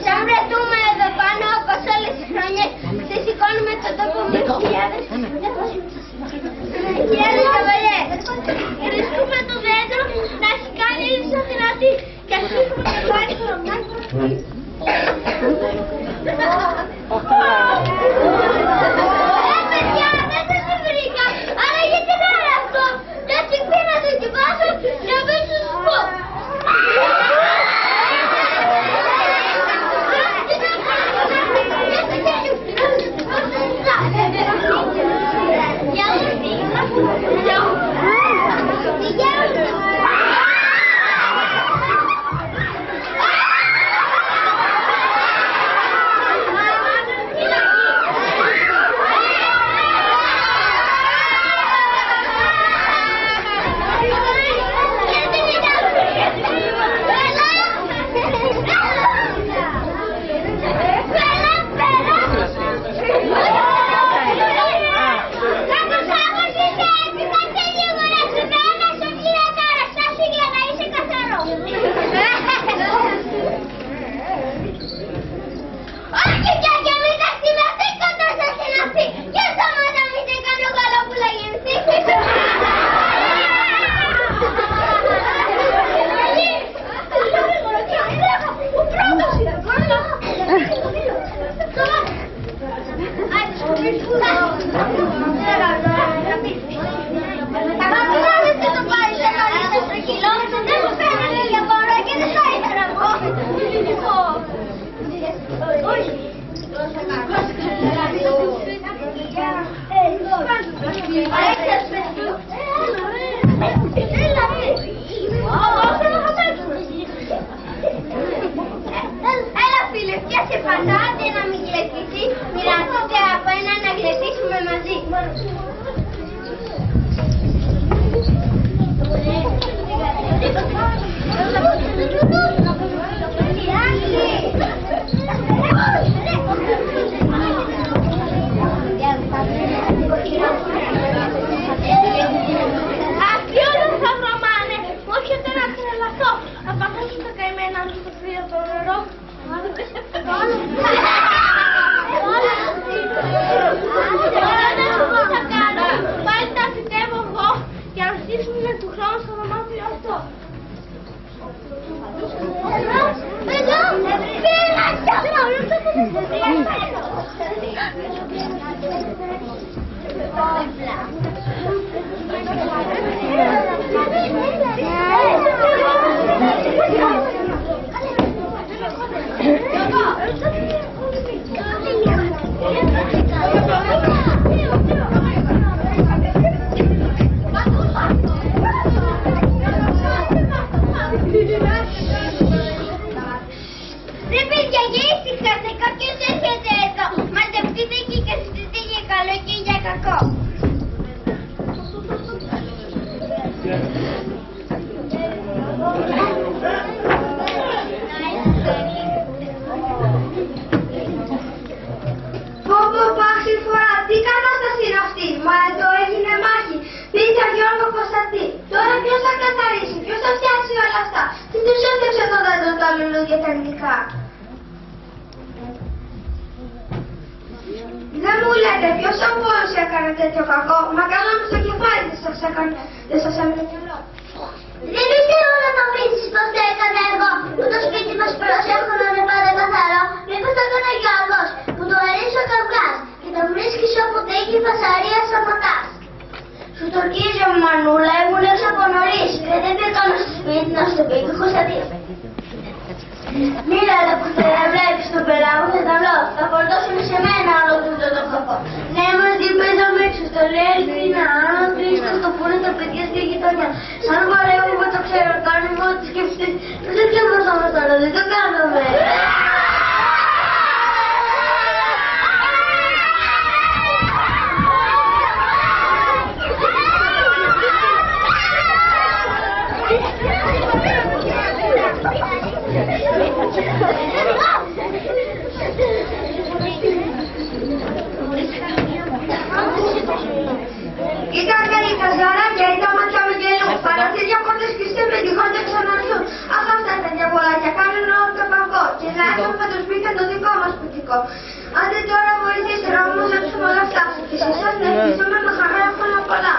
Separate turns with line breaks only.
Σαν βρεθούμε εδώ πάνω όπως όλες τις χρονιές, σε σηκώνουμε το τόπο με χιλιάδες καβαλιές. Βρισκούμε το δέντρο να έχει κάνει ίσως δυνατή και αρχίζουμε να πάει στο μάτι. Παιδιά, δεν σας βρήκα, αλλά γιατί να είναι αυτό. Δεν την πήρα να δοκιμάσω και αμέσως σου πω.
Ήταν καλή τα ζαράκια, ήταν ματιά με γελού. Παραθύρια πόρτες κλειστές με τυχόν δεν ξαναρθούν. Αχ, αυτά τα διαβολάκια κάνουν όλο το παγκό. Και να έρθουν με τους ko. Ate, τώρα βοήθησε όμως να τους όλα αυτά. Και σε εσάς να ελπίζουμε με χαρά έχω να πολλά.